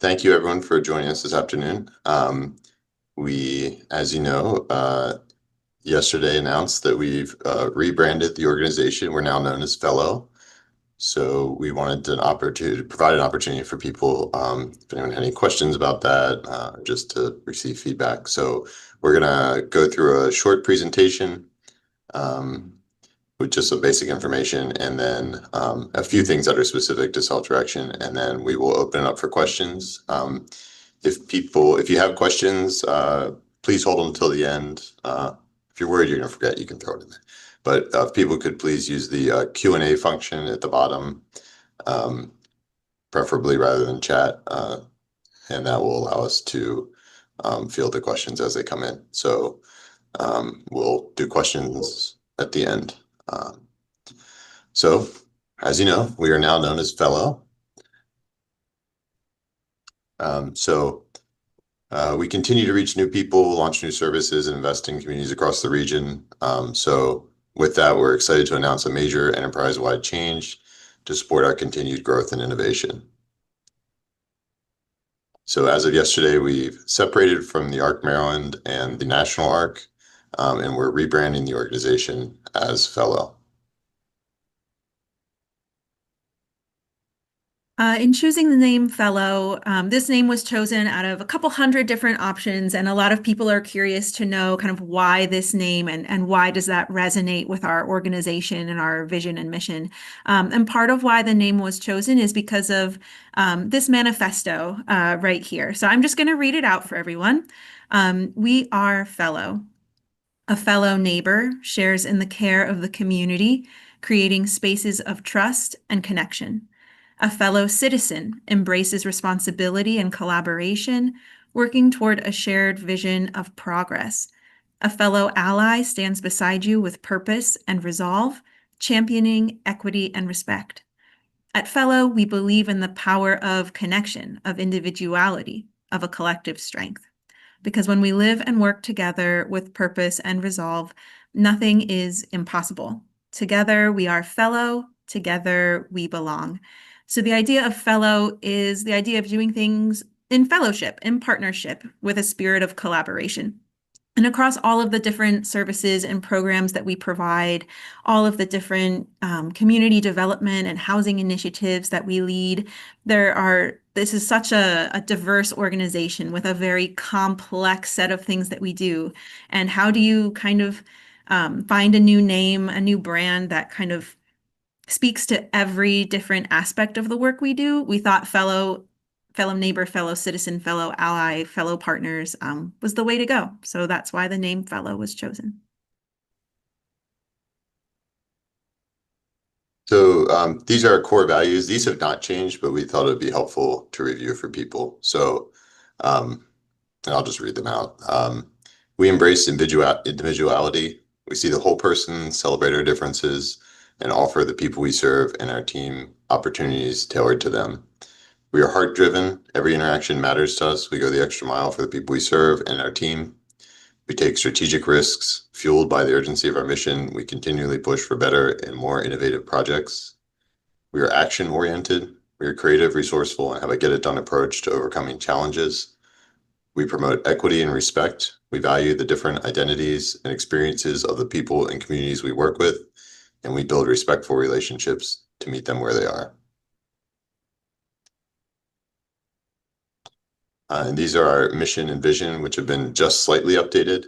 Thank you everyone for joining us this afternoon. We, as you know, yesterday announced that we've rebranded the organization. We're now known as Fello. So we wanted an opportunity to provide an opportunity for people, if anyone had any questions about that, just to receive feedback. So we're gonna go through a short presentation um, with just some basic information, and then a few things that are specific to self-direction, and then we will open it up for questions. If you have questions, please hold them until the end. If you're worried you're gonna forget, you can throw it in there. But if people could please use the Q&A function at the bottom, um, preferably rather than chat, and that will allow us to field the questions as they come in. So we'll do questions at the end. Um, so, as you know, we are now known as Fellow. So we continue to reach new people, launch new services, and invest in communities across the region. So with that, we're excited to announce a major enterprise-wide change to support our continued growth and innovation. So as of yesterday, we've separated from the ARC Maryland and the National ARC, and we're rebranding the organization as Fellow. In choosing the name Fellow, this name was chosen out of a couple hundred different options, and a lot of people are curious to know kind of why this name and why does that resonate with our organization and our vision and mission. And part of why the name was chosen is because of this manifesto right here. So I'm just going to read it out for everyone. We are Fellow. A fellow neighbor shares in the care of the community, creating spaces of trust and connection. A fellow citizen embraces responsibility and collaboration, working toward a shared vision of progress. A fellow ally stands beside you with purpose and resolve, championing equity and respect. At Fellow, we believe in the power of connection, of individuality, of a collective strength. Because when we live and work together with purpose and resolve, nothing is impossible. Together we are Fellow, together we belong. So the idea of Fellow is the idea of doing things in fellowship, in partnership, with a spirit of collaboration. And across all of the different services and programs that we provide, all of the different community development and housing initiatives that we lead, this is such a diverse organization with a very complex set of things that we do. And how do you kind of find a new name, a new brand that kind of speaks to every different aspect of the work we do? We thought fellow neighbor, fellow citizen, fellow ally, fellow partners was the way to go. So that's why the name Fellow was chosen. So these are our core values. These have not changed, but we thought it would be helpful to review for people. So and I'll just read them out. We embrace individuality. We see the whole person, celebrate our differences, and offer the people we serve and our team opportunities tailored to them. We are heart-driven. Every interaction matters to us. We go the extra mile for the people we serve and our team. We take strategic risks. Fueled by the urgency of our mission, we continually push for better and more innovative projects. We are action-oriented. We are creative, resourceful, and have a get-it-done approach to overcoming challenges. We promote equity and respect. We value the different identities and experiences of the people and communities we work with, and we build respectful relationships to meet them where they are. And these are our mission and vision, which have been just slightly updated.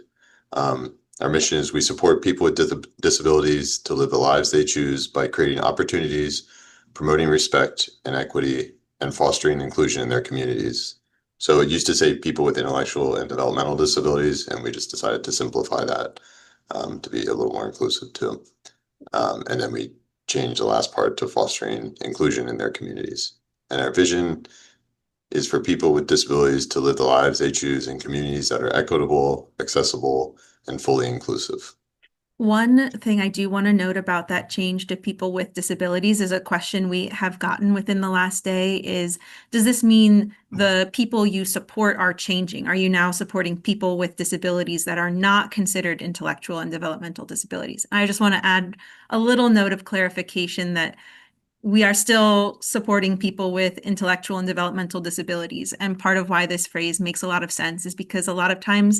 Our mission is we support people with disabilities to live the lives they choose by creating opportunities, promoting respect and equity, and fostering inclusion in their communities. So it used to say people with intellectual and developmental disabilities, and we just decided to simplify that to be a little more inclusive too. And then we changed the last part to fostering inclusion in their communities. And our vision is for people with disabilities to live the lives they choose in communities that are equitable, accessible, and fully inclusive. One thing I do want to note about that change to people with disabilities is a question we have gotten within the last day is, does this mean the people you support are changing? Are you now supporting people with disabilities that are not considered intellectual and developmental disabilities? I just want to add a little note of clarification that we are still supporting people with intellectual and developmental disabilities. And part of why this phrase makes a lot of sense is because a lot of times,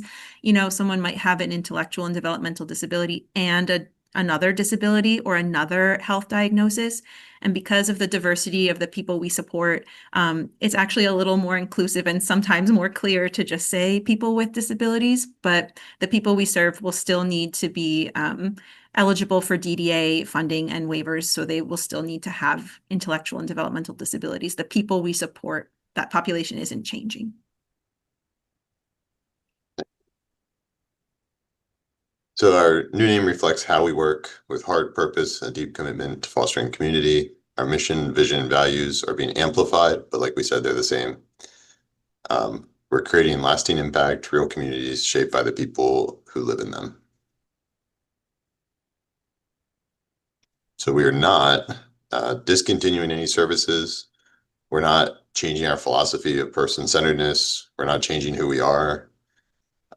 someone might have an intellectual and developmental disability and another disability or another health diagnosis. And because of the diversity of the people we support, it's actually a little more inclusive and sometimes more clear to just say people with disabilities, but the people we serve will still need to be eligible for DDA funding and waivers, so they will still need to have intellectual and developmental disabilities. The people we support, that population isn't changing. So our new name reflects how we work with heart, purpose, and deep commitment to fostering community. Our mission, vision, and values are being amplified, but like we said, they're the same. We're creating lasting impact, real communities shaped by the people who live in them. So we are not discontinuing any services. We're not changing our philosophy of person-centeredness. We're not changing who we are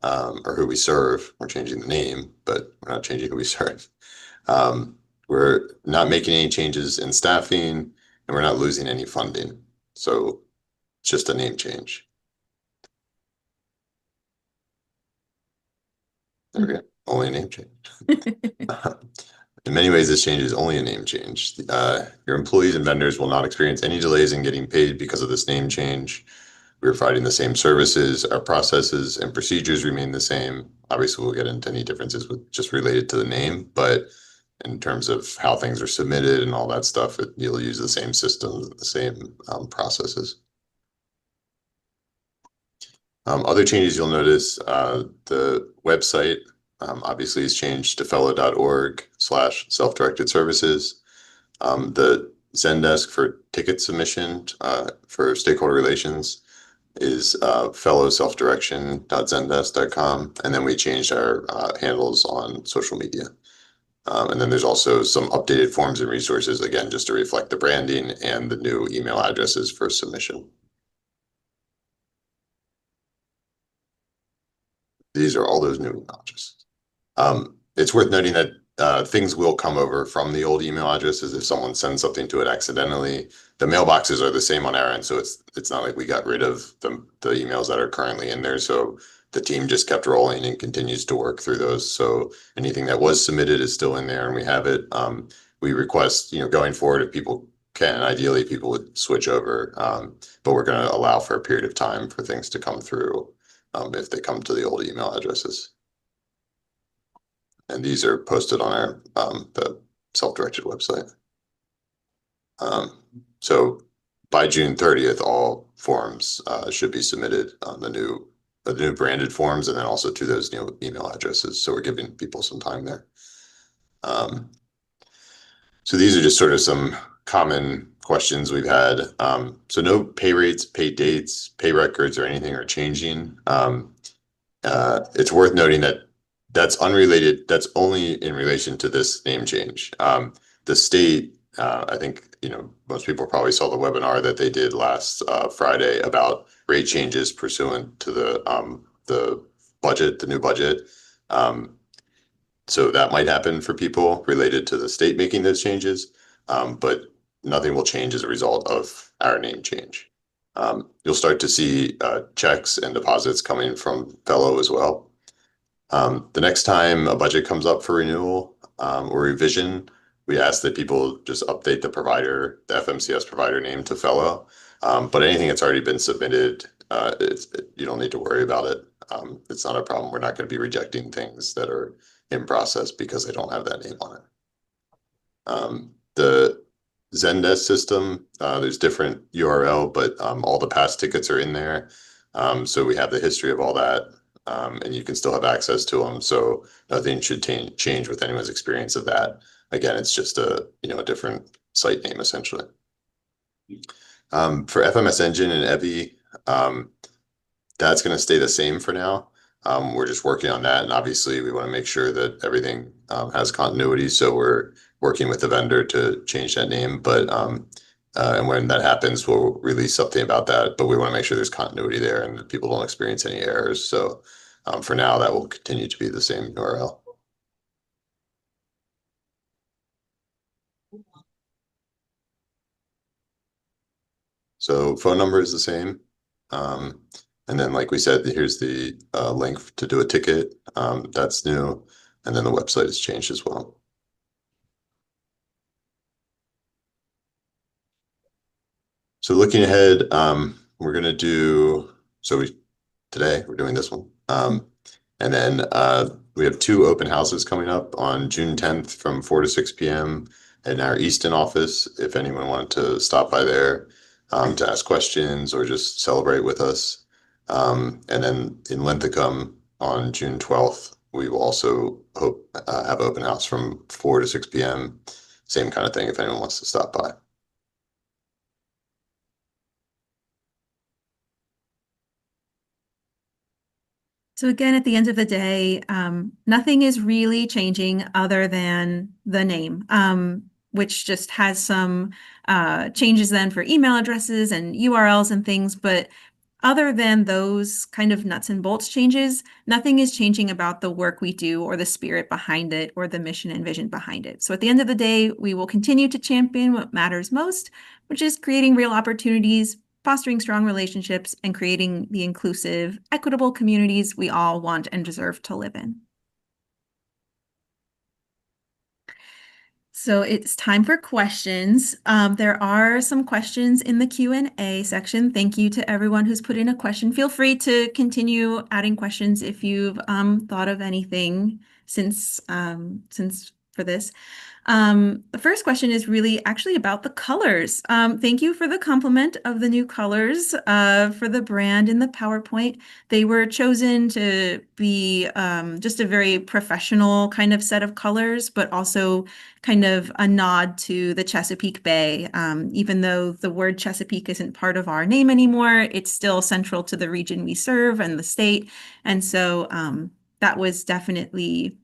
or who we serve. We're changing the name, but we're not changing who we serve. We're not making any changes in staffing, and we're not losing any funding. So it's just a name change. There we go. Only a name change. In many ways, this change is only a name change. Your employees and vendors will not experience any delays in getting paid because of this name change. We're providing the same services. Our processes and procedures remain the same. Obviously, we'll get into any differences with just related to the name, but in terms of how things are submitted and all that stuff, you'll use the same systems, the same processes. Other changes you'll notice, the website obviously is changed to fellow.org/self-directed services. The Zendesk for ticket submission for stakeholder relations is fellow-self-direction.zendesk.com. And then we changed our handles on social media. And then there's also some updated forms and resources, again, just to reflect the branding and the new email addresses for submission. These are all those new email addresses. It's worth noting that things will come over from the old email addresses if someone sends something to it accidentally. The mailboxes are the same on our end, so it's not like we got rid of the emails that are currently in there. So the team just kept rolling and continues to work through those. So anything that was submitted is still in there, and we have it. We request, going forward, if people can, ideally people would switch over, but we're going to allow for a period of time for things to come through if they come to the old email addresses. And these are posted on our the self-directed website. So by June 30th, all forms should be submitted on the new branded forms, and then also to those new email addresses. So we're giving people some time there. So these are just sort of some common questions we've had. So no pay rates, pay dates, pay records, or anything are changing. It's worth noting that that's unrelated. That's only in relation to this name change. The state, I think, most people probably saw the webinar that they did last Friday about rate changes pursuant to the budget, the new budget. So that might happen for people related to the state making those changes, but nothing will change as a result of our name change. You'll start to see checks and deposits coming from Fello as well. The next time a budget comes up for renewal or revision, we ask that people just update the provider, the FMCS provider name to Fello. But anything that's already been submitted, you don't need to worry about it. It's not a problem. We're not going to be rejecting things that are in process because they don't have that name on it. The Zendesk system, there's different URL, but all the past tickets are in there. So we have the history of all that, and you can still have access to them. So nothing should change with anyone's experience of that. Again, it's just a different site name essentially. For FMS Engine and EVI, that's going to stay the same for now. We're just working on that, and obviously we want to make sure that everything has continuity. So we're working with the vendor to change that name, but and when that happens, we'll release something about that. But we want to make sure there's continuity there and that people don't experience any errors. So for now, that will continue to be the same URL. So phone number is the same. And then, like we said, here's the link to do a ticket. That's new. And then the website has changed as well. So looking ahead, we're gonna do, today we're doing this one. And then we have two open houses coming up on June 10th from 4 to 6 p.m. in our Easton office. If anyone wanted to stop by there to ask questions or just celebrate with us. And then in Linthicum on June 12th, we will also hope have open house from 4 to 6 p.m. Same kind of thing if anyone wants to stop by. So again, at the end of the day, nothing is really changing other than the name, which just has some changes then for email addresses and URLs and things. But other than those kind of nuts and bolts changes, nothing is changing about the work we do or the spirit behind it or the mission and vision behind it. So at the end of the day, we will continue to champion what matters most, which is creating real opportunities, fostering strong relationships, and creating the inclusive, equitable communities we all want and deserve to live in. So it's time for questions. There are some questions in the Q&A section. Thank you to everyone who's put in a question. Feel free to continue adding questions if you've thought of anything since for this. The first question is really actually about the colors. Thank you for the compliment of the new colors for the brand in the PowerPoint. They were chosen to be just a very professional kind of set of colors, but also kind of a nod to the Chesapeake Bay. Even though the word Chesapeake isn't part of our name anymore, it's still central to the region we serve and the state. And so that was definitely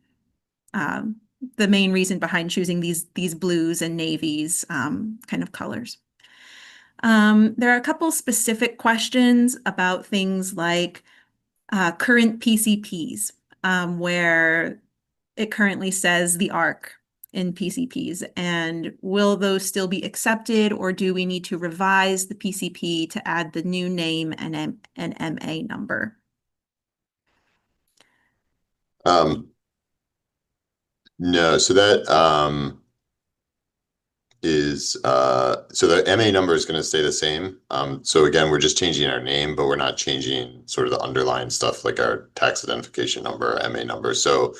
the main reason behind choosing these blues and navies kind of colors. There are a couple specific questions about things like current PCPs, where it currently says the ARC in PCPs, and will those still be accepted, or do we need to revise the PCP to add the new name and an MA number? No, so that so the MA number is going to stay the same. So again, we're just changing our name, but we're not changing sort of the underlying stuff like our tax identification number, MA number. So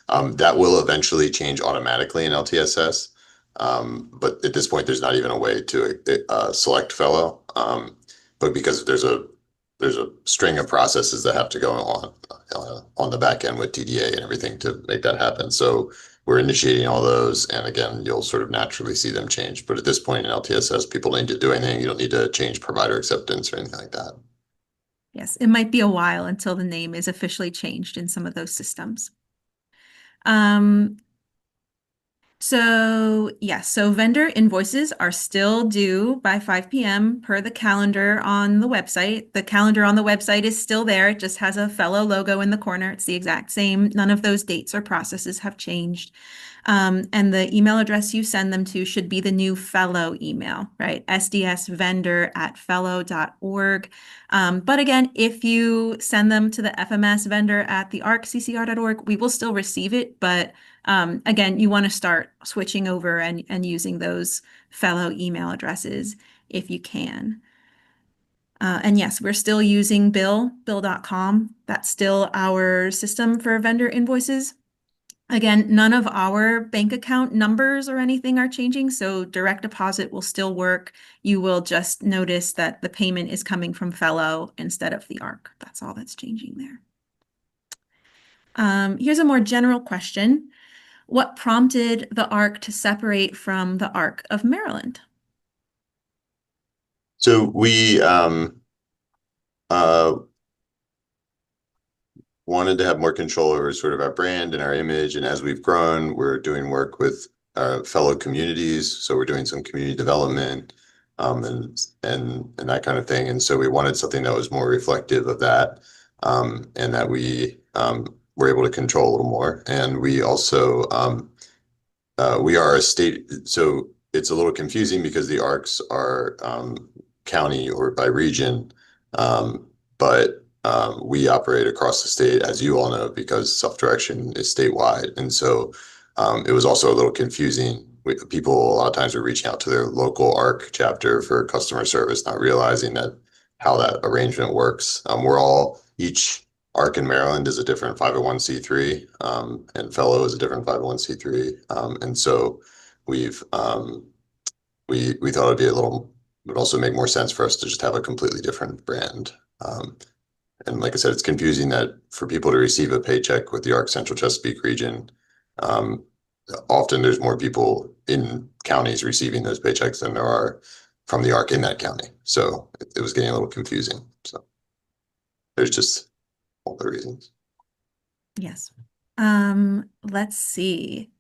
that will eventually change automatically in LTSS. But at this point, there's not even a way to select fellow. But because there's a string of processes that have to go on the back end with DDA and everything to make that happen. So we're initiating all those, and again, you'll sort of naturally see them change. But at this point in LTSS, people don't need to do anything. You don't need to change provider acceptance or anything like that. Yes, it might be a while until the name is officially changed in some of those systems. So yes, so vendor invoices are still due by 5 p.m. per the calendar on the website. The calendar on the website is still there. It just has a Fello logo in the corner. It's the exact same. None of those dates or processes have changed. And the email address you send them to should be the new Fello email, right? sdsvendor@fello.org. But again, if you send them to the FMS vendor at the arcccr.org, we will still receive it. But again, you want to start switching over and using those Fello email addresses if you can. And yes, we're still using bill.com. That's still our system for vendor invoices. Again, none of our bank account numbers or anything are changing, so direct deposit will still work. You will just notice that the payment is coming from Fello instead of the ARC. That's all that's changing there. Here's a more general question. What prompted the ARC to separate from the ARC of Maryland? So we wanted to have more control over sort of our brand and our image. And as we've grown, we're doing work with our fellow communities. So we're doing some community development and that kind of thing. And so we wanted something that was more reflective of that and that we were able to control a little more. And we also we are a state, so it's a little confusing because the ARCs are county or by region. But we operate across the state, as you all know, because self-direction is statewide. And so it was also a little confusing. People a lot of times were reaching out to their local ARC chapter for customer service, not realizing that how that arrangement works. Each ARC in Maryland is a different 501c3, and Fellow is a different 501c3. And so we've we thought would also make more sense for us to just have a completely different brand. And like I said, it's confusing that for people to receive a paycheck with the ARC Central Chesapeake region, often there's more people in counties receiving those paychecks than there are from the ARC in that county. So it was getting a little confusing. So there's just all the reasons. Yes. Let's see.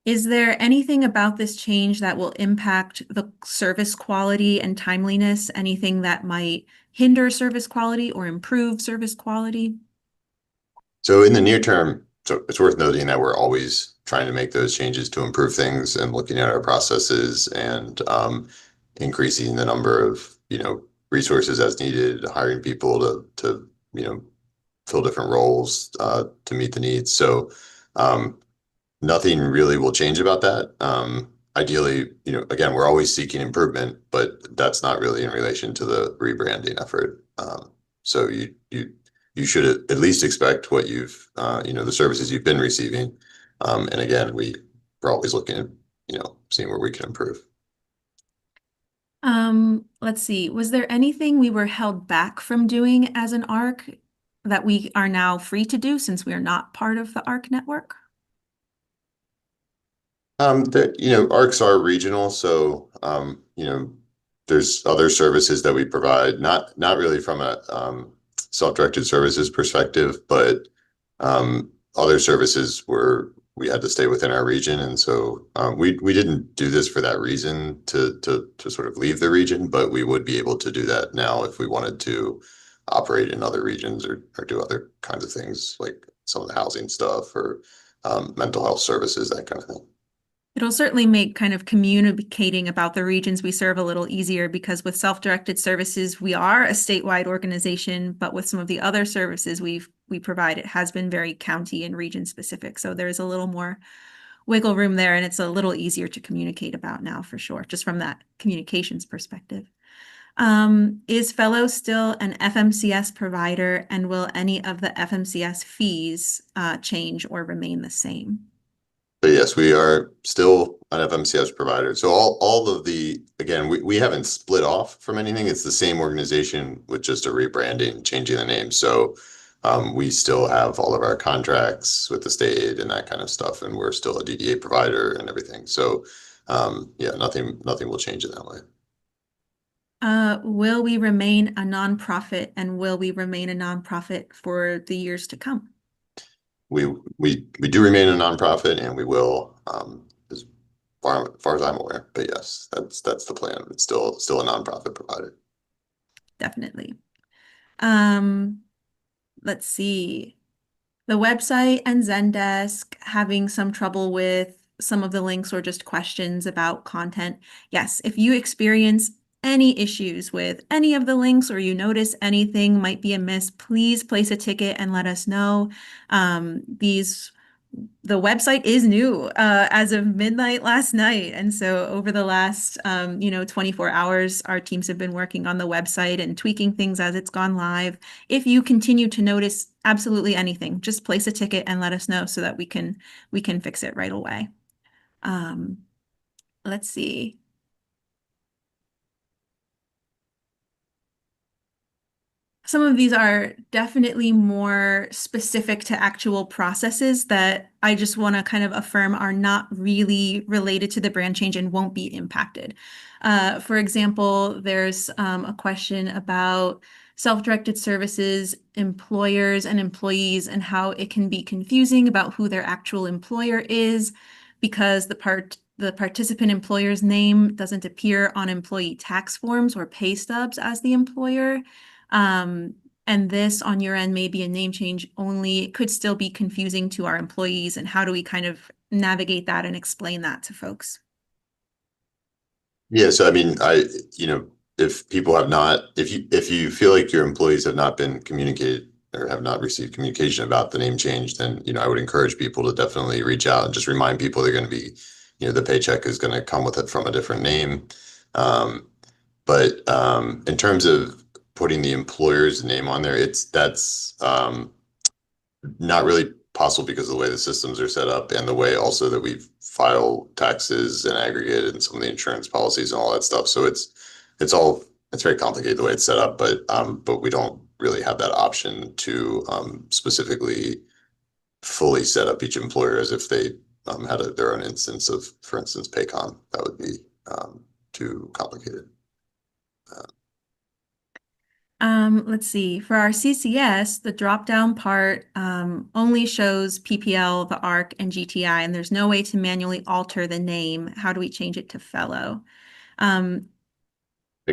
Is there anything about this change that will impact the service quality and timeliness? Anything that might hinder service quality or improve service quality? So in the near term, so it's worth noting that we're always trying to make those changes to improve things and looking at our processes and increasing the number of resources as needed, hiring people to fill different roles to meet the needs. So nothing really will change about that. Ideally, again, we're always seeking improvement, but that's not really in relation to the rebranding effort. So you should at least expect what the services you've been receiving. And again, we're always looking at, seeing where we can improve. Let's see. Was there anything we were held back from doing as an ARC that we are now free to do since we are not part of the ARC network? ARCs are regional, so there's other services that we provide, not really from a self-directed services perspective, but other services where we had to stay within our region, and so we didn't do this for that reason to sort of leave the region, but we would be able to do that now if we wanted to operate in other regions or do other kinds of things like some of the housing stuff or mental health services, that kind of thing. It'll certainly make kind of communicating about the regions we serve a little easier because with self-directed services, we are a statewide organization, but with some of the other services we provide, it has been very county and region specific. So there's a little more wiggle room there and it's a little easier to communicate about now for sure, just from that communications perspective. Is Fellow still an FMCS provider and will any of the FMCS fees change or remain the same? But yes, we are still an FMCS provider. So all of again, we haven't split off from anything. It's the same organization with just a rebranding, changing the name. So we still have all of our contracts with the state and that kind of stuff, and we're still a DDA provider and everything. So yeah, nothing will change in that way. Will we remain a nonprofit and will we remain a nonprofit for the years to come? We do remain a nonprofit and we will, as far as I'm aware, but yes, that's the plan. It's still a nonprofit provider. Definitely. Let's see. The website and Zendesk having some trouble with some of the links or just questions about content. Yes, if you experience any issues with any of the links or you notice anything might be amiss, please place a ticket and let us know. The website is new as of midnight last night. And so over the last 24 hours, our teams have been working on the website and tweaking things as it's gone live. If you continue to notice absolutely anything, just place a ticket and let us know so that we can fix it right away. Let's see. Some of these are definitely more specific to actual processes that I just want to kind of affirm are not really related to the brand change and won't be impacted. For example, there's a question about self-directed services, employers and employees, and how it can be confusing about who their actual employer is because the participant employer's name doesn't appear on employee tax forms or pay stubs as the employer. And this on your end may be a name change only. It could still be confusing to our employees. And how do we kind of navigate that and explain that to folks? Yeah, so I mean, if people have not, if you feel like your employees have not been communicated or have not received communication about the name change, then, I would encourage people to definitely reach out and just remind people they're going to be, the paycheck is going to come with it from a different name. But in terms of putting the employer's name on there, that's not really possible because of the way the systems are set up and the way also that we file taxes and aggregate and some of the insurance policies and all that stuff. So it's very complicated the way it's set up, but we don't really have that option to specifically fully set up each employer as if they had their own instance of, for instance, Paycom. That would be too complicated. Let's see. For our CCS, the drop-down part only shows PPL, the ARC, and GTI, and there's no way to manually alter the name. How do we change it to Fellow? Again,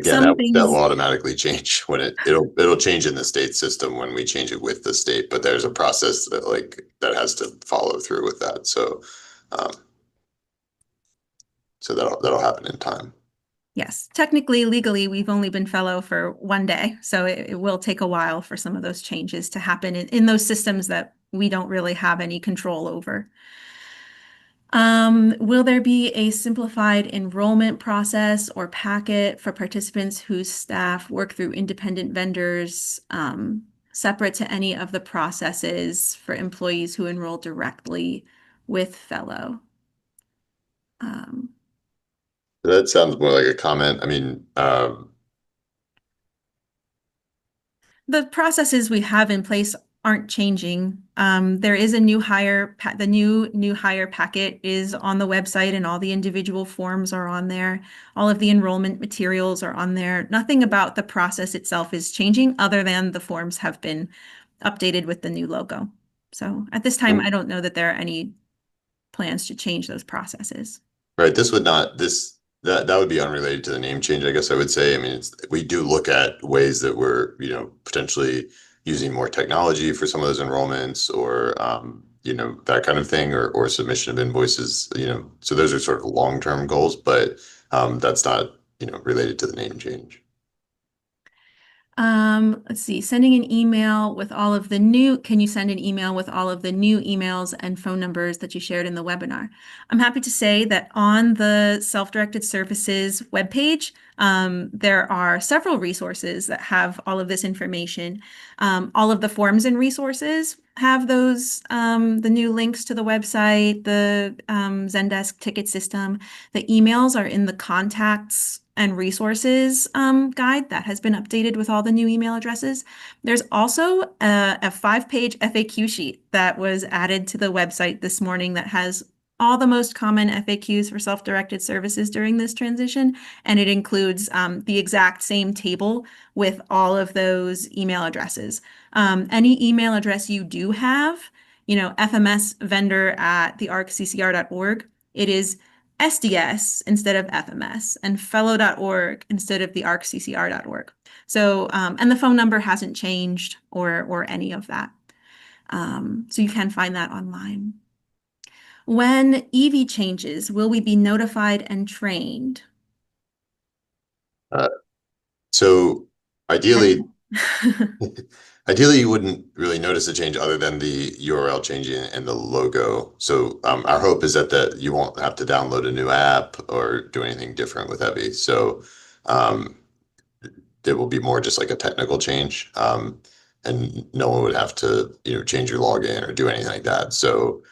Some that will things, automatically change when it'll change in the state system when we change it with the state, but there's a process that has to follow through with that. Um, so that'll happen in time. yes, technically, legally, we've only been Fellow for 1 day, so it will take a while for some of those changes to happen in those systems that we don't really have any control over. Will there be a simplified enrollment process or packet for participants whose staff work through independent vendors, separate to any of the processes for employees who enroll directly with Fellow? That sounds more like a comment. I mean, The processes we have in place aren't changing. There is a new hire, the new hire packet is on the website and all the individual forms are on there. All of the enrollment materials are on there. Nothing about the process itself is changing other than the forms have been updated with the new logo. So at this time, I don't know that there are any plans to change those processes. right, that would be unrelated to the name change, I guess I would say. I mean, we do look at ways that we're, potentially using more technology for some of those enrollments or, that kind of thing, or submission of invoices, so those are sort of long-term goals, but that's not, related to the name change. Let's see, sending an email with all of the new, can you send an email with all of the new emails and phone numbers that you shared in the webinar? I'm happy to say that on the Self-Directed Services webpage, there are several resources that have all of this information. All of the forms and resources have those, the new links to the website, the Zendesk ticket system. The emails are in the contacts and resources guide that has been updated with all the new email addresses. There's also a 5-page FAQ sheet that was added to the website this morning that has all the most common FAQs for self-directed services during this transition, and it includes the exact same table with all of those email addresses. Any email address you do have, FMS vendor at thearcccr.org, it is SDS instead of FMS and fellow.org instead of the arcccr.org. So, and the phone number hasn't changed or any of that. So you can find that online. When EV changes, will we be notified and trained? So ideally, ideally, you wouldn't really notice a change other than the URL changing and the logo. So our hope is that you won't have to download a new app or do anything different with Evie. So um, it will be more just like a technical change, and no one would have to change your login or do anything like that. So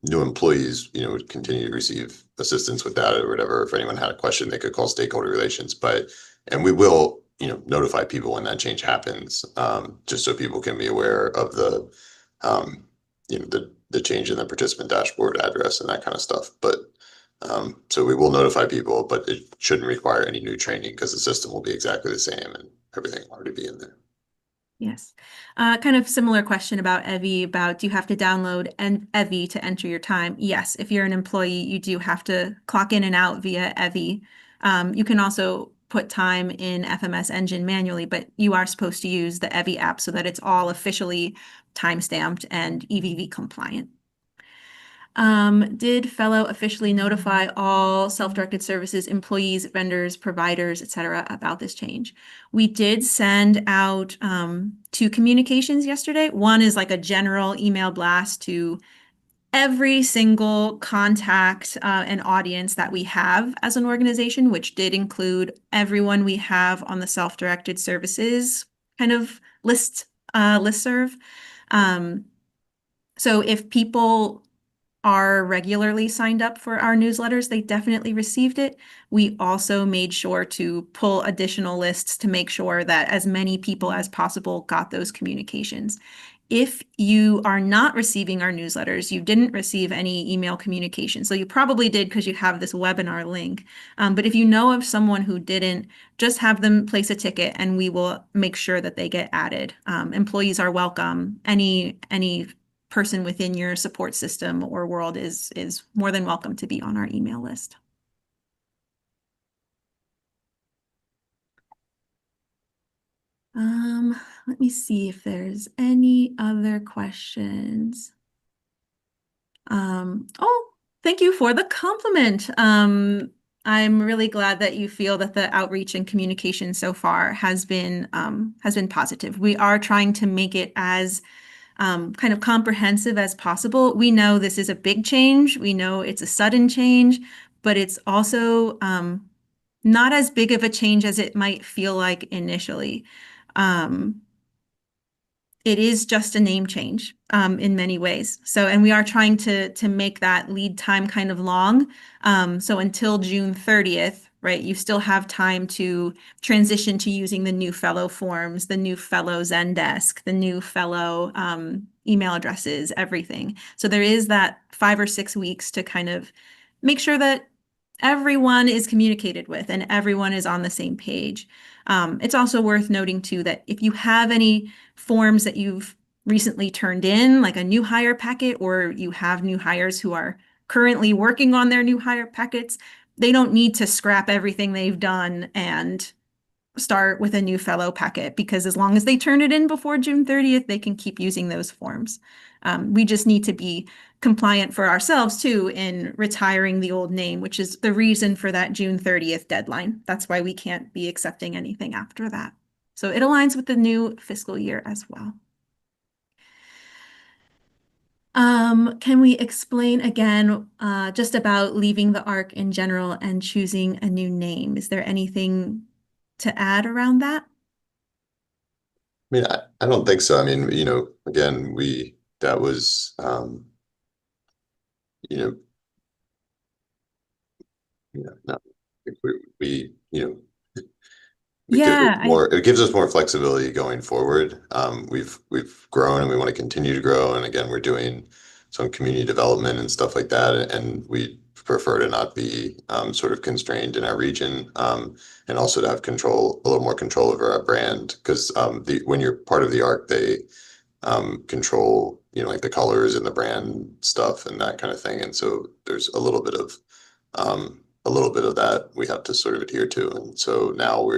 new employees would continue to receive assistance with that or whatever. If anyone had a question, they could call stakeholder relations. And we will notify people when that change happens, just so people can be aware of um, the change in the participant dashboard address and that kind of stuff. But so we will notify people, but it shouldn't require any new training because the system will be exactly the same and everything will already be in there. Yes. Kind of similar question about Evie about do you have to download Evie to enter your time? Yes, if you're an employee, you do have to clock in and out via Evie. You can also put time in FMS Engine manually, but you are supposed to use the Evie app so that it's all officially time-stamped and EVV compliant. Did Fellow officially notify all self-directed services employees, vendors, providers, etc., about this change? We did send out two communications yesterday. One is like a general email blast to every single contact and audience that we have as an organization, which did include everyone we have on the self-directed services kind of listserv. Um, so if people are regularly signed up for our newsletters, they definitely received it. We also made sure to pull additional lists to make sure that as many people as possible got those communications. If you are not receiving our newsletters, you didn't receive any email communication. So you probably did because you have this webinar link. But if you know of someone who didn't, just have them place a ticket and we will make sure that they get added. Employees are welcome. Any person within your support system or world is more than welcome to be on our email list. Let me see if there's any other questions. Oh, thank you for the compliment. I'm really glad that you feel that the outreach and communication so far has been positive. We are trying to make it as kind of comprehensive as possible. We know this is a big change. We know it's a sudden change, but it's also not as big of a change as it might feel like initially. It is just a name change in many ways. So, and we are trying to make that lead time kind of long. So until June 30th, right, you still have time to transition to using the new Fellow forms, the new Fellow Zendesk, the new Fellow email addresses, everything. So there is that 5 or 6 weeks to kind of make sure that everyone is communicated with and everyone is on the same page. It's also worth noting too that if you have any forms that you've recently turned in, like a new hire packet, or you have new hires who are currently working on their new hire packets, they don't need to scrap everything they've done and start with a new Fellow packet, because as long as they turn it in before June 30th, they can keep using those forms. We just need to be compliant for ourselves too in retiring the old name, which is the reason for that June 30th deadline. That's why we can't be accepting anything after that. So it aligns with the new fiscal year as well. Can we explain again just about leaving the ARC in general and choosing a new name? Is there anything to add around that? I mean, I don't think so. I mean, again, that was, you know, no, I think Yeah, it gives us more flexibility going forward. We've grown and we want to continue to grow. And again, we're doing some community development and stuff like that. And we prefer to not be sort of constrained in our region, and also to have a little more control over our brand. Because when you're part of the ARC, they control, like the colors and the brand stuff and that kind of thing. And so there's a little bit of that we have to sort of adhere to. And so now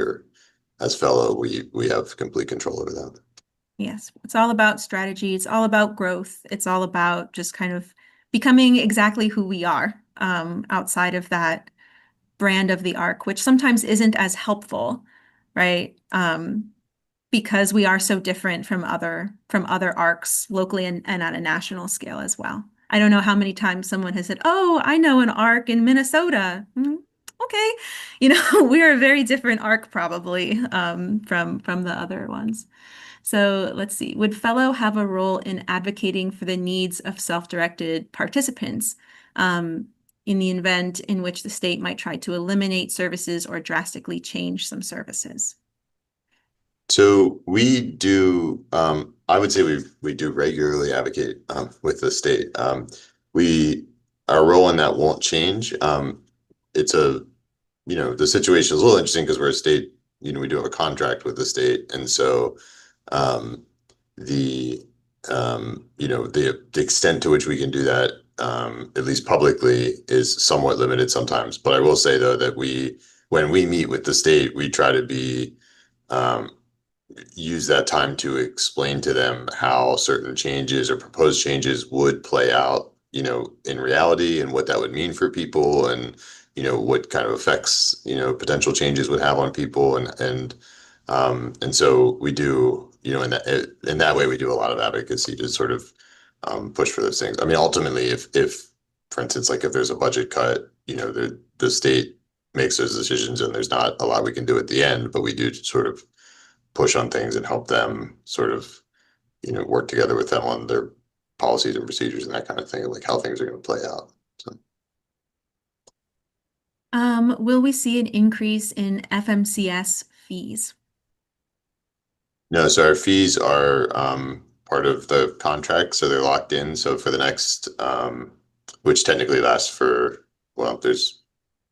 as Fellow, we have complete control over that. yes, it's all about strategy. It's all about growth. It's all about just kind of becoming exactly who we are outside of that brand of the ARC, which sometimes isn't as helpful, right? Because we are so different from other ARCs locally and at a national scale as well. I don't know how many times someone has said, "Oh, I know an ARC in Minnesota." Okay, we're a very different ARC probably from the other ones. So let's see. Would Fellow have a role in advocating for the needs of self-directed participants in the event in which the state might try to eliminate services or drastically change some services? So we do, I would say we do regularly advocate with the state. Our role in that won't change. It's the situation is a little interesting because we're a state, we do have a contract with the state. And so um, the, the extent to which we can do that, at least publicly, is somewhat limited sometimes. But I will say though that when we meet with the state, we try to um, use that time to explain to them how certain changes or proposed changes would play out in reality and what that would mean for people and, what kind of effects, potential changes would have on people and so we do, in that way we do a lot of advocacy to sort of push for those things. I mean, ultimately, if for instance, like if there's a budget cut, the state makes those decisions and there's not a lot we can do at the end, but we do sort of push on things and help them sort of, work together with them on their policies and procedures and that kind of thing, like how things are going to play out. So. Will we see an increase in FMCS fees? No, so our fees are part of the contract, so they're locked in. So for the next, which technically lasts for, well, there's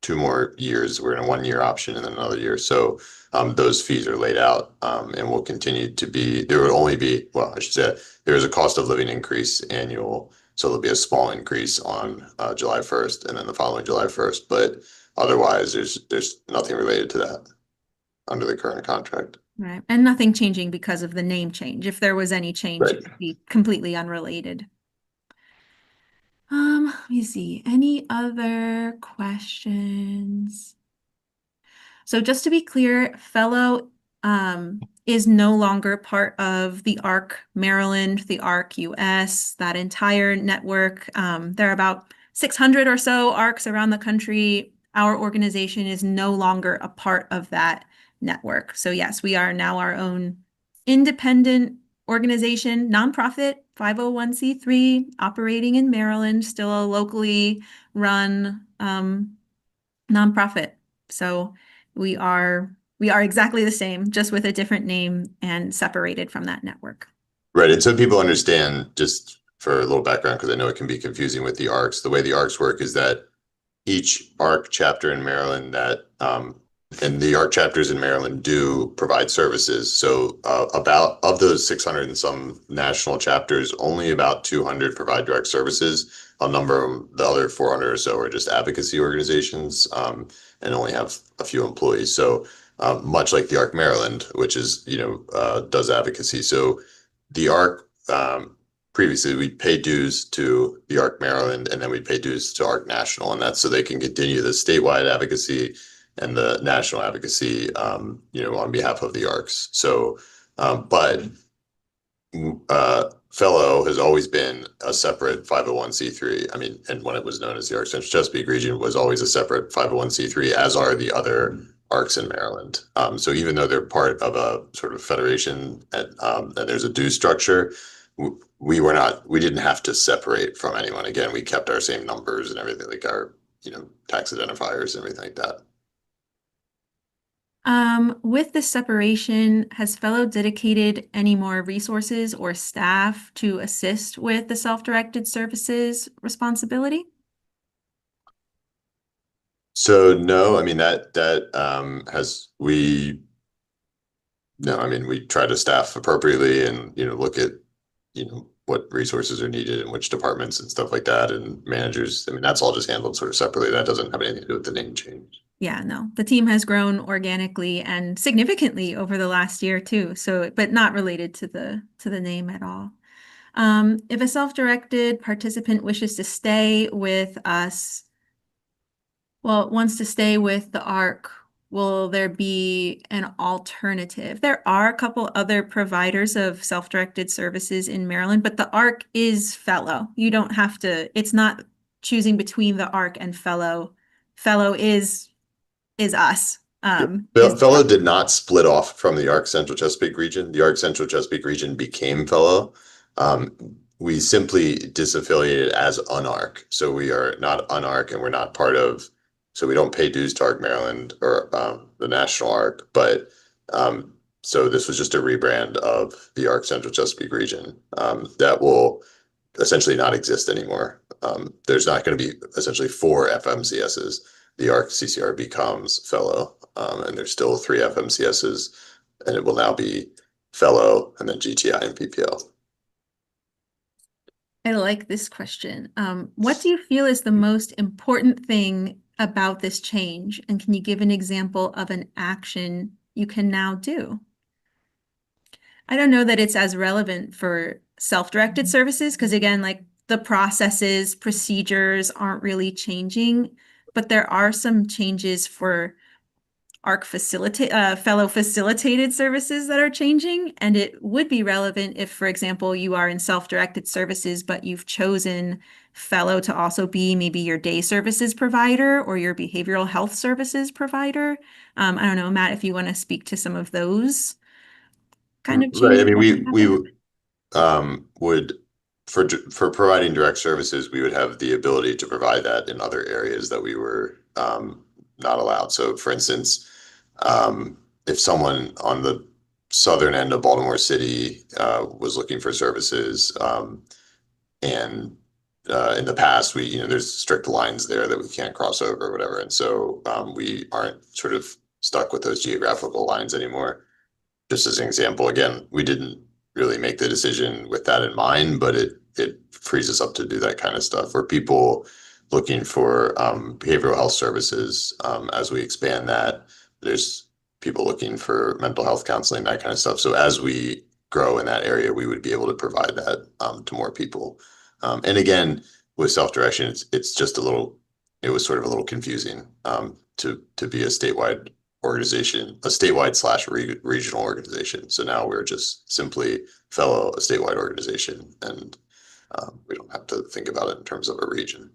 2 more years. We're in a 1 year option and then another year. So those fees are laid out and will continue to be, there would only be, well, I should say, there is a cost of living increase annual. So there'll be a small increase on July 1st and then the following July 1st. But otherwise, there's nothing related to that under the current contract. Right. And nothing changing because of the name change. If there was any change, Right. it would be completely unrelated. Let me see. Any other questions? So just to be clear, Fellow is no longer part of the ARC Maryland, the ARC US, that entire network. There are about 600 or so ARCs around the country. Our organization is no longer a part of that network. So yes, we are now our own independent organization, nonprofit, 501(c)(3), operating in Maryland, still a locally run nonprofit. So we are exactly the same, just with a different name and separated from that network. Right. And so people understand, just for a little background, because I know it can be confusing with the ARCs. The way the ARCs work is that each ARC chapter in Maryland and the ARC chapters in Maryland do provide services. So about of those 600 and some national chapters, only about 200 provide direct services. A number of them, the other 400 or so are just advocacy organizations and only have a few employees. So much like the ARC Maryland, which is, does advocacy. So the ARC previously we'd pay dues to the ARC Maryland and then we'd pay dues to ARC National, and that's so they can continue the statewide advocacy and the national advocacy, on behalf of the ARCs. So, but Fellow has always been a separate 501(c)(3). I mean, and when it was known as the ARC Central Chesapeake Region, was always a separate 501(c)(3), as are the other ARCs in Maryland. So even though they're part of a sort of federation and there's a due structure, we didn't have to separate from anyone. Again, we kept our same numbers and everything, like our, tax identifiers and everything like that. With the separation, has Fellow dedicated any more resources or staff to assist with the self-directed services responsibility? So no, I mean that has we no, I mean we try to staff appropriately and look at what resources are needed in which departments and stuff like that and managers. I mean that's all just handled sort of separately. That doesn't have anything to do with the name change. Yeah, no, the team has grown organically and significantly over the last year too. So, but not related to the name at all. If a self-directed participant wishes to stay with us, well, wants to stay with the ARC, will there be an alternative? There are a couple other providers of self-directed services in Maryland, but the ARC is Fellow. You don't have to, it's not choosing between the ARC and Fellow. Fellow is us. Fellow did not split off from the ARC Central Chesapeake region. The ARC Central Chesapeake region became Fellow. We simply disaffiliated as UNARC. So we are not UNARC and we're not part of, so we don't pay dues to ARC Maryland or the National ARC, but so this was just a rebrand of the ARC Central Chesapeake region that will essentially not exist anymore. There's not going to be essentially 4 FMCSs. The ARC CCR becomes Fellow, and there's still 3 FMCSs, and it will now be Fellow and then GTI and PPL. I like this question. What do you feel is the most important thing about this change? And can you give an example of an action you can now do? I don't know that it's as relevant for self-directed services because again, like the processes, procedures aren't really changing, but there are some changes for fellow facilitated services that are changing. And it would be relevant if, for example, you are in self-directed services, but you've chosen fellow to also be maybe your day services provider or your behavioral health services provider. I don't know, Matt, if you want to speak to some of those kind of Right. I changes mean, that might happen. would for providing direct services, we would have the ability to provide that in other areas that we were not allowed. So, for instance, if someone on the southern end of Baltimore City was looking for services, and in the past, there's strict lines there that we can't cross over or whatever, and so we aren't sort of stuck with those geographical lines anymore. Just as an example, again, we didn't really make the decision with that in mind, but it frees us up to do that kind of stuff. For people looking for behavioral health services, as we expand that, there's people looking for mental health counseling, that kind of stuff. So as we grow in that area, we would be able to provide that to more people. And again, with self-direction, it's just it was sort of a little confusing to be a statewide organization, a statewide slash regional organization. So now we're just simply Fellow, a statewide organization, and we don't have to think about it in terms of a region.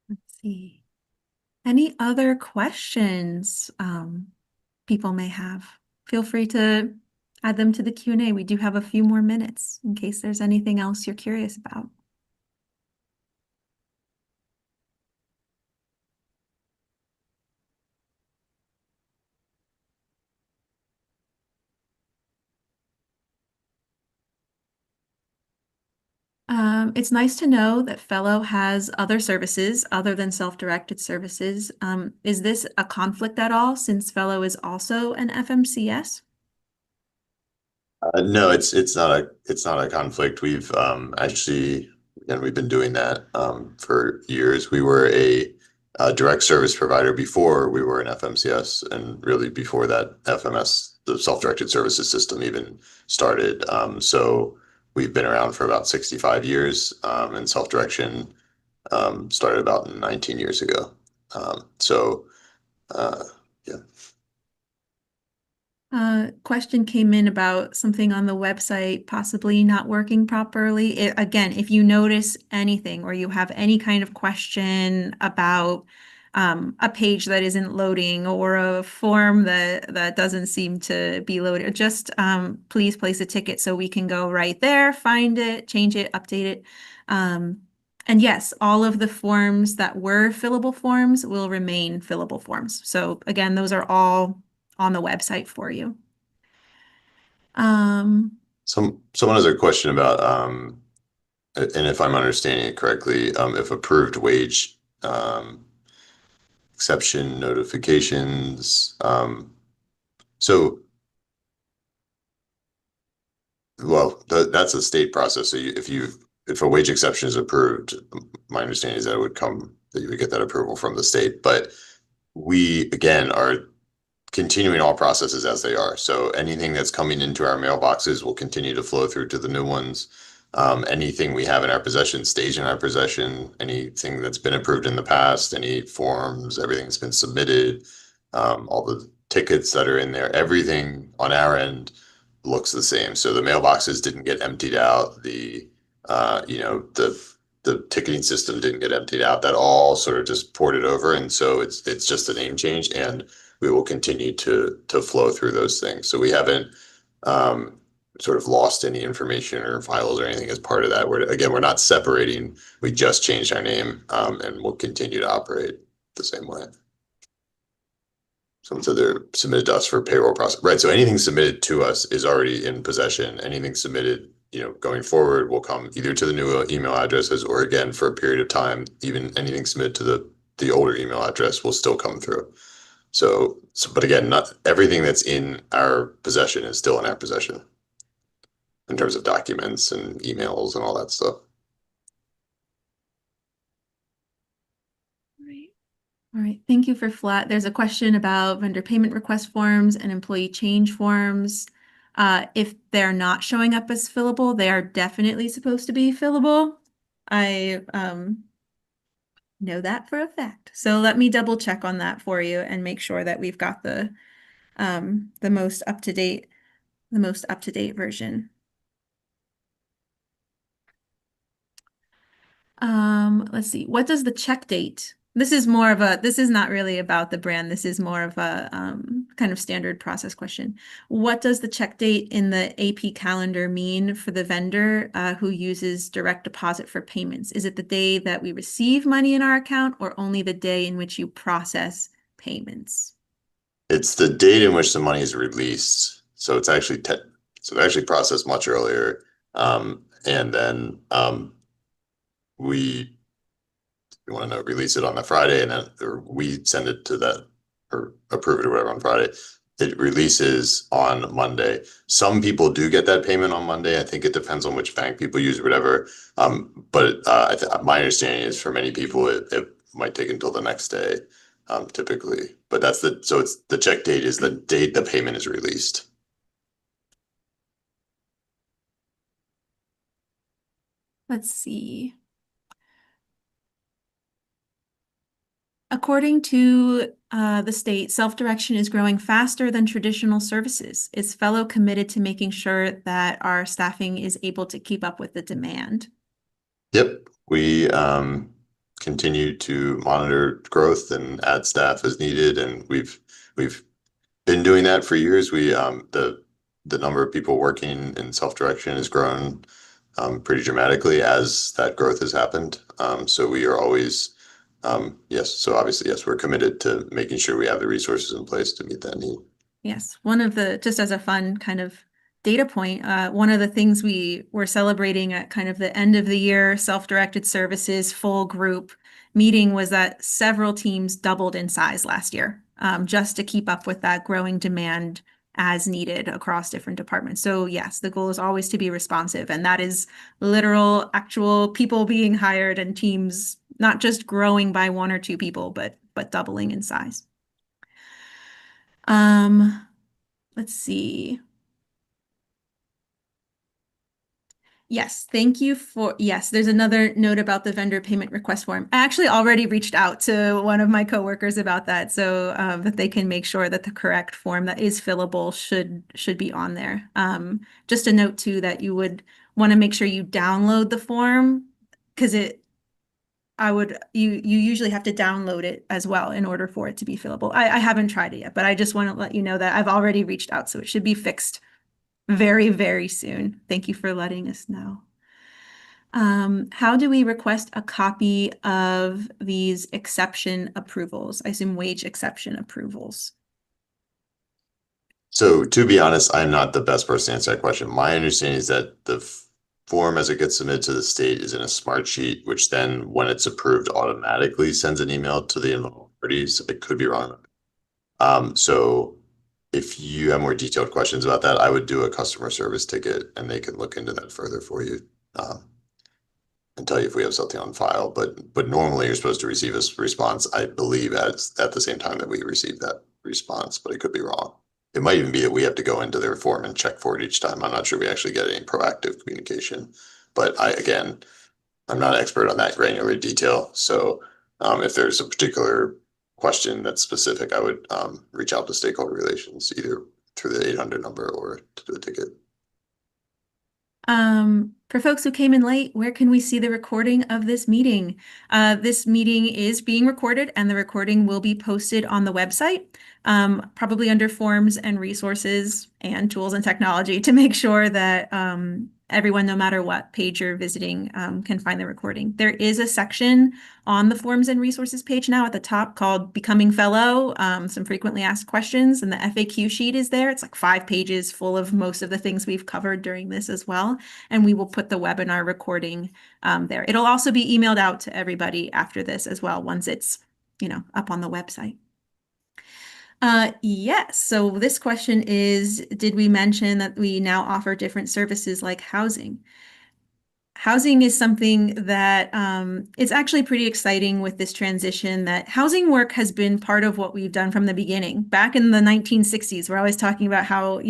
Let's see. Any other questions people may have? Feel free to add them to the Q&A. We do have a few more minutes in case there's anything else you're curious about. It's nice to know that Fellow has other services other than self-directed services. Is this a conflict at all since Fellow is also an FMCS? No, it's not a conflict. We've actually, and we've been doing that for years. We were a direct service provider before we were an FMCS, and really before that FMS, the self-directed services system, even started. So we've been around for about 65 years, and self-direction started about 19 years ago. So yeah. Question came in about something on the website possibly not working properly. Again, if you notice anything or you have any kind of question about a page that isn't loading or a form that doesn't seem to be loaded, just please place a ticket so we can go right there, find it, change it, update it. And yes, all of the forms that were fillable forms will remain fillable forms. So again, those are all on the website for you. Someone has a question about and if I'm understanding it correctly, if approved wage exception notifications. So, well, that's a state process. So if a wage exception is approved, my understanding is that that you would get that approval from the state. But we, again, are continuing all processes as they are. So anything that's coming into our mailboxes will continue to flow through to the new ones. Anything we have in our possession stays in our possession. Anything that's been approved in the past, any forms, everything that's been submitted, all the tickets that are in there, everything on our end looks the same. So the mailboxes didn't get emptied out. The ticketing system didn't get emptied out. That all sort of just ported over, and so it's just a name change, and we will continue to flow through those things. So we haven't sort of lost any information or files or anything as part of that. We're not separating. We just changed our name, and we'll continue to operate the same way. Someone said they're submitted to us for payroll process. Right. So anything submitted to us is already in possession. Anything submitted, going forward will come either to the new email addresses or again for a period of time, even anything submitted to the older email address will still come through. But again, not everything that's in our possession is still in our possession in terms of documents and emails and all that stuff. Right. All right. Thank you for Flat. There's a question about vendor payment request forms and employee change forms. If they're not showing up as fillable, they are definitely supposed to be fillable. I know that for a fact. So let me double check on that for you and make sure that we've got the most up to date version. Let's see. What does the check date? This is not really about the brand. This is more of a kind of standard process question. What does the check date in the AP calendar mean for the vendor who uses direct deposit for payments? Is it the day that we receive money in our account or only the day in which you process payments? It's the date in which the money is released. So it's actually so they're actually processed much earlier. And then we you want to know, release it on the Friday and then or we send it to that or approve it or whatever on Friday. It releases on Monday. Some people do get that payment on Monday. I think it depends on which bank people use or whatever. But my understanding is for many people, it might take until the next day, typically. But so it's the check date is the date the payment is released. Let's see. According to the state, self-direction is growing faster than traditional services. Is Fellow committed to making sure that our staffing is able to keep up with the demand? Yep, we continue to monitor growth and add staff as needed, and we've been doing that for years. The number of people working in self-direction has grown pretty dramatically as that growth has happened. So we are always yes. So obviously, yes, we're committed to making sure we have the resources in place to meet that need. Yes, just as a fun kind of data point, one of the things we were celebrating at kind of the end of the year self-directed services full group meeting was that several teams doubled in size last year, just to keep up with that growing demand as needed across different departments. So yes, the goal is always to be responsive, and that is literal, actual people being hired and teams not just growing by one or two people, but doubling in size. Let's see. Yes, thank you yes, there's another note about the vendor payment request form. I actually already reached out to one of my coworkers about that, so that they can make sure that the correct form that is fillable should be on there. Just a note too that you would want to make sure you download the form because you usually have to download it as well in order for it to be fillable. I haven't tried it yet, but I just want to let you know that I've already reached out, so it should be fixed very, very soon. Thank you for letting us know. How do we request a copy of these exception approvals? I assume wage exception approvals. So to be honest, I'm not the best person to answer that question. My understanding is that the form as it gets submitted to the state is in a smart sheet, which then when it's approved automatically sends an email to the involved parties. I could be wrong. So if you have more detailed questions about that, I would do a customer service ticket and they can look into that further for you. And tell you if we have something on file, but normally you're supposed to receive a response, I believe, at the same time that we receive that response, but I could be wrong. It might even be that we have to go into their form and check for it each time. I'm not sure we actually get any proactive communication. But again, I'm not an expert on that granular detail. So if there's a particular question that's specific, I would reach out to stakeholder relations, either through the 800 number or to do a ticket. For folks who came in late, where can we see the recording of this meeting? This meeting is being recorded and the recording will be posted on the website, probably under forms and resources and tools and technology to make sure that everyone, no matter what page you're visiting, can find the recording. There is a section on the forms and resources page now at the top called Becoming Fellow, some frequently asked questions, and the FAQ sheet is there. It's like 5 pages full of most of the things we've covered during this as well. And we will put the webinar recording there. It'll also be emailed out to everybody after this as well, once it's, up on the website. Yes. So this question is, did we mention that we now offer different services like housing? Housing is something that it's actually pretty exciting with this transition that housing work has been part of what we've done from the beginning. Back in the 1960s, we're always talking about how,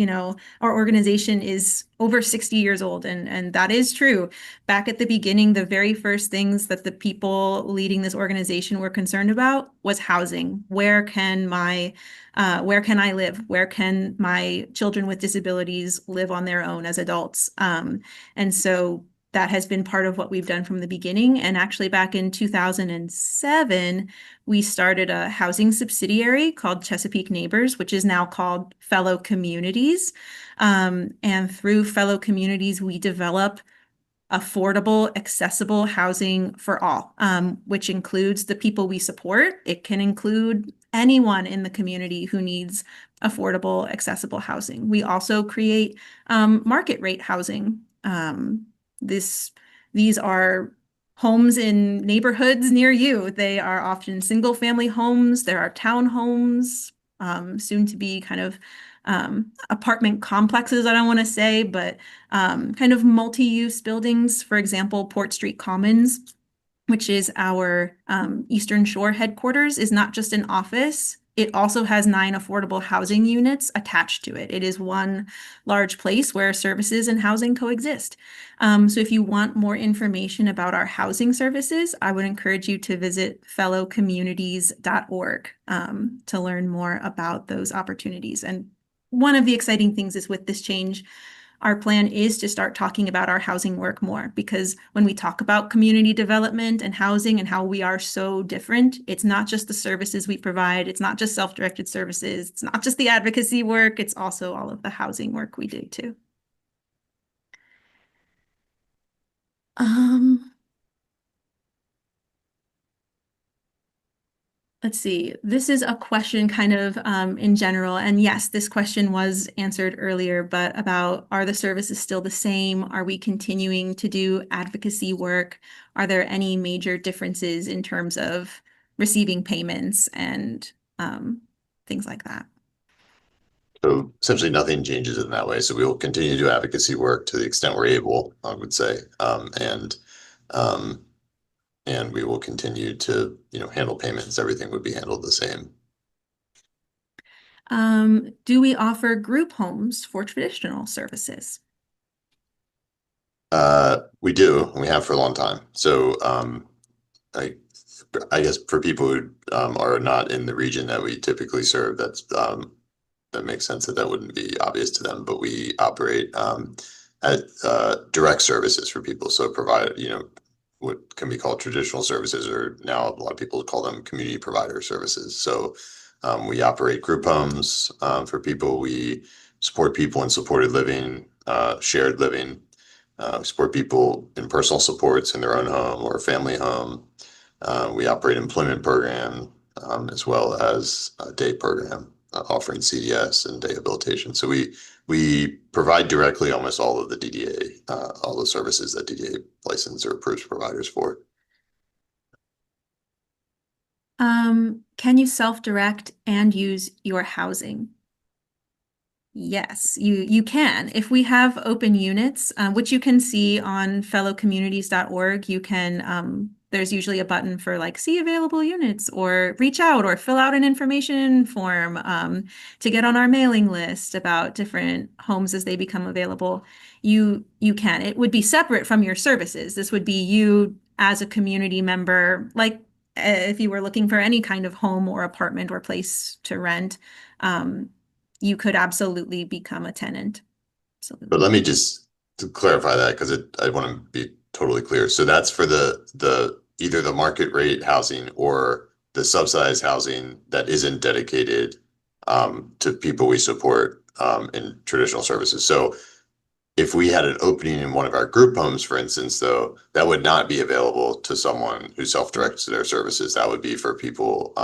our organization is over 60 years old, and that is true. Back at the beginning, the very first things that the people leading this organization were concerned about was housing. Where can I live? Where can my children with disabilities live on their own as adults? And so that has been part of what we've done from the beginning. And actually, back in 2007, we started a housing subsidiary called Chesapeake Neighbors, which is now called Fellow Communities. And through Fellow Communities, we develop affordable, accessible housing for all, which includes the people we support. It can include anyone in the community who needs affordable, accessible housing. We also create market rate housing. These are homes in neighborhoods near you. They are often single family homes. There are townhomes, soon to be kind of apartment complexes, I don't want to say, but kind of multi-use buildings. For example, Port Street Commons, which is our Eastern Shore headquarters, is not just an office. It also has 9 affordable housing units attached to it. It is one large place where services and housing coexist. So if you want more information about our housing services, I would encourage you to visit fellowcommunities.org to learn more about those opportunities. And one of the exciting things is with this change, our plan is to start talking about our housing work more, because when we talk about community development and housing and how we are so different, it's not just the services we provide, it's not just self-directed services, it's not just the advocacy work, it's also all of the housing work we do too. Let's see, this is a question kind of in general. And yes, this question was answered earlier, but about, are the services still the same? Are we continuing to do advocacy work? Are there any major differences in terms of receiving payments and things like that? So essentially nothing changes in that way. So we will continue to do advocacy work to the extent we're able, I would say. And we will continue to, handle payments. Everything would be handled the same. Do we offer group homes for traditional services? We do, and we have for a long time. So I, I guess for people who are not in the region that we typically serve, that makes sense that wouldn't be obvious to them. But we operate at direct services for people. So provide, what can be called traditional services, or now a lot of people call them community provider services. So we operate group homes for people. We support people in supported living, shared living. We support people in personal supports in their own home or family home. We operate employment program as well as a day program offering CDS and day habilitation. So we provide directly almost all of the DDA, all the services that DDA license or approves providers for. Can you self-direct and use your housing? Yes, you can. If we have open units, which you can see on fellowcommunities.org, you can there's usually a button for like see available units or reach out or fill out an information form to get on our mailing list about different homes as they become available. You can. It would be separate from your services. This would be you as a community member, like if you were looking for any kind of home or apartment or place to rent. You could absolutely become a tenant. Absolutely. But let me just to clarify that, because I want to be totally clear. So that's for the either the market rate housing or the subsidized housing that isn't dedicated to people we support in traditional services. So if we had an opening in one of our group homes, for instance, though, that would not be available to someone who self-directs their services. That would be for people,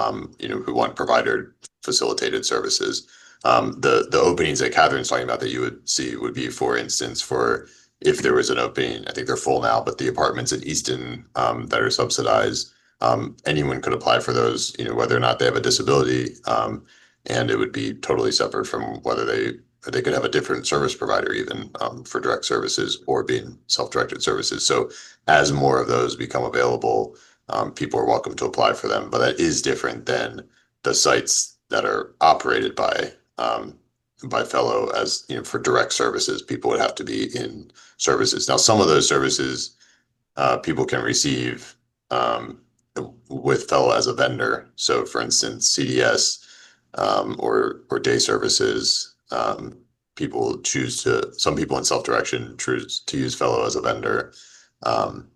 who want provider facilitated services. The openings that Catherine's talking about that you would see would be, for instance, for if there was an opening, I think they're full now, but the apartments in Easton that are subsidized, anyone could apply for those, whether or not they have a disability. And it would be totally separate from whether they or they could have a different service provider even for direct services or being self-directed services. So as more of those become available, people are welcome to apply for them. But that is different than the sites that are operated by Fellow. As you know, for direct services, people would have to be in services. Now, some of those services people can receive with Fellow as a vendor. So, for instance, CDS or day services. People choose to, some people in self-direction choose to use Fellow as a vendor. Um,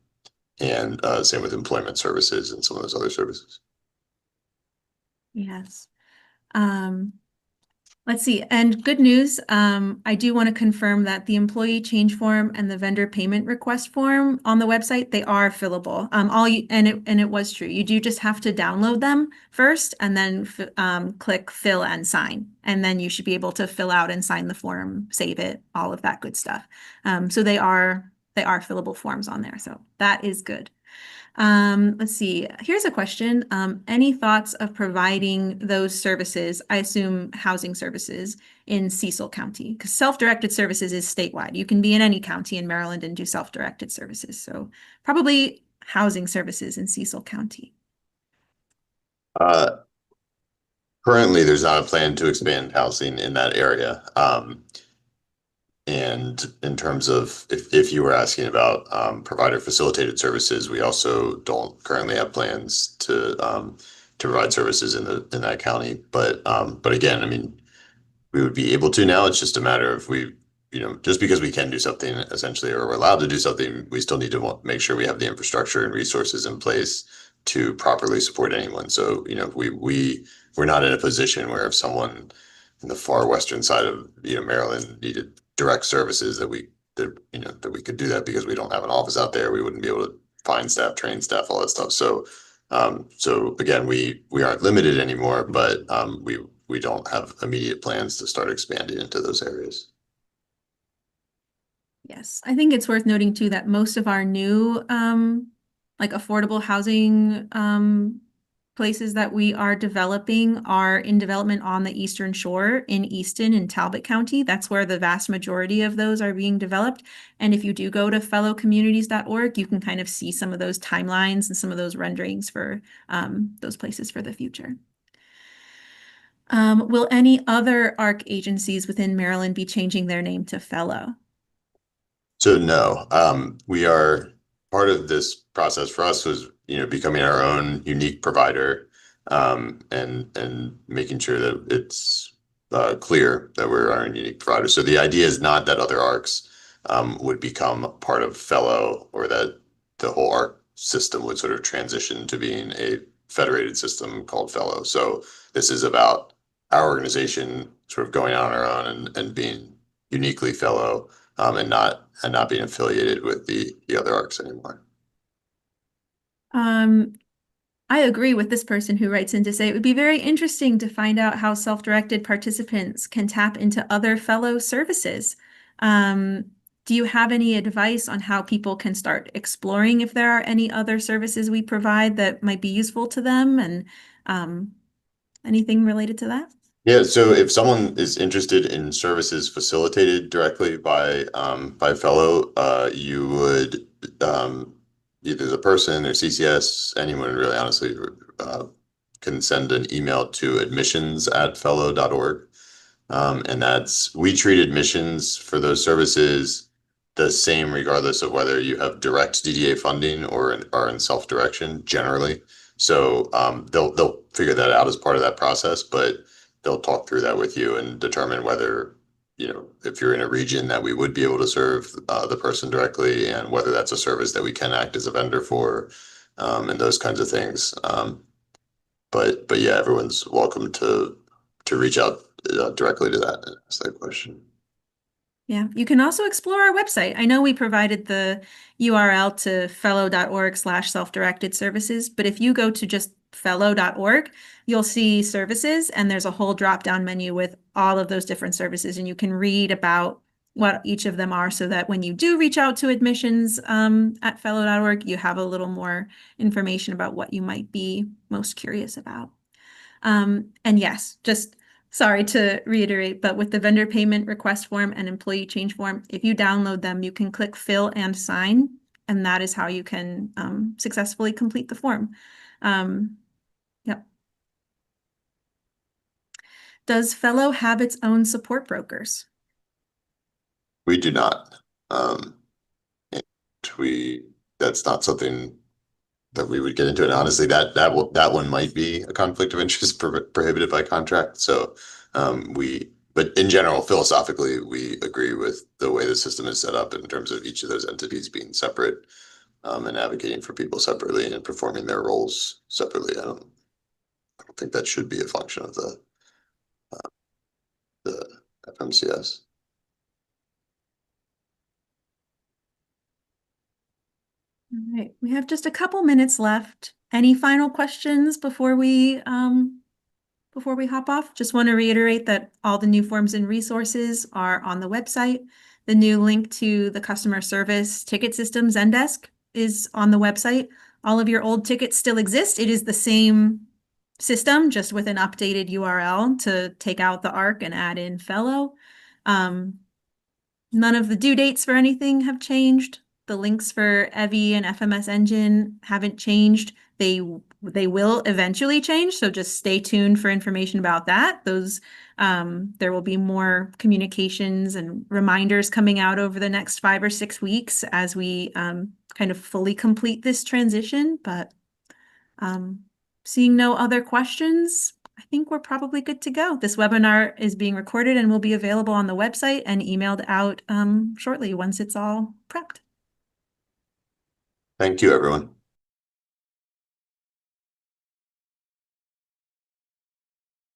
and same with employment services and some of those other services. Yes. Let's see. And good news, I do want to confirm that the employee change form and the vendor payment request form on the website, they are fillable. And it was true. You do just have to download them first and then click fill and sign. And then you should be able to fill out and sign the form, save it, all of that good stuff. So they are fillable forms on there. So that is good. Let's see. Here's a question. Any thoughts of providing those services, I assume housing services, in Cecil County? Because self-directed services is statewide. You can be in any county in Maryland and do self-directed services. So probably housing services in Cecil County. Uh, Currently, there's not a plan to expand housing in that area. And in terms of if you were asking about provider facilitated services, we also don't currently have plans to provide services in that county. But again, I mean, we would be able to now. It's just a matter of just because we can do something essentially, or we're allowed to do something, we still need to make sure we have the infrastructure and resources in place to properly support anyone. So, we're not in a position where if someone in the far western side of, Maryland needed direct services that we could do that because we don't have an office out there. We wouldn't be able to find staff, train staff, all that stuff. So again, we aren't limited anymore, but we don't have immediate plans to start expanding into those areas. Yes, I think it's worth noting too that most of our new like affordable housing places that we are developing are in development on the Eastern Shore in Easton and Talbot County. That's where the vast majority of those are being developed. And if you do go to fellowcommunities.org, you can kind of see some of those timelines and some of those renderings for those places for the future. Will any other ARC agencies within Maryland be changing their name to Fellow? So no, we are part of this process for us was, becoming our own unique provider, and making sure that it's clear that we're our own unique provider. So the idea is not that other ARCs would become part of Fellow, or that the whole ARC system would sort of transition to being a federated system called Fellow. So this is about our organization sort of going out on our own and being uniquely Fellow, and not being affiliated with the other ARCs anymore. I agree with this person who writes in to say it would be very interesting to find out how self-directed participants can tap into other Fellow services. Do you have any advice on how people can start exploring if there are any other services we provide that might be useful to them, and anything related to that? Yeah, so if someone is interested in services facilitated directly by Fellow, you would either the person or CCS, anyone really honestly, can send an email to admissions@fellow.org. And we treat admissions for those services the same regardless of whether you have direct DDA funding or are in self-direction generally. So they'll figure that out as part of that process, but they'll talk through that with you and determine whether, if you're in a region that we would be able to serve the person directly, and whether that's a service that we can act as a vendor for, and those kinds of things. But yeah, everyone's welcome to reach out directly to that and ask that question. Yeah, you can also explore our website. I know we provided the URL to fellow.org/self-directed services, but if you go to just fellow.org, you'll see services, and there's a whole drop-down menu with all of those different services, and you can read about what each of them are so that when you do reach out to admissions at fellow.org, you have a little more information about what you might be most curious about. And yes, just sorry to reiterate, but with the vendor payment request form and employee change form, if you download them, you can click fill and sign, and that is how you can successfully complete the form. Yep. Does Fellow have its own support brokers? We do not. And that's not something that we would get into. And honestly, that one might be a conflict of interest prohibited by contract. So but in general, philosophically, we agree with the way the system is set up in terms of each of those entities being separate, and advocating for people separately and performing their roles separately. I don't think that should be a function of the FMCS. All right, we have just a couple minutes left. Any final questions before we hop off? Just want to reiterate that all the new forms and resources are on the website. The new link to the customer service ticket system Zendesk is on the website. All of your old tickets still exist. It is the same system, just with an updated URL to take out the ARC and add in Fellow. None of the due dates for anything have changed. The links for EVI and FMS Engine haven't changed. They will eventually change, so just stay tuned for information about that. There will be more communications and reminders coming out over the next 5 or 6 weeks as we kind of fully complete this transition. But seeing no other questions, I think we're probably good to go. This webinar is being recorded and will be available on the website and emailed out shortly once it's all prepped. Thank you, everyone.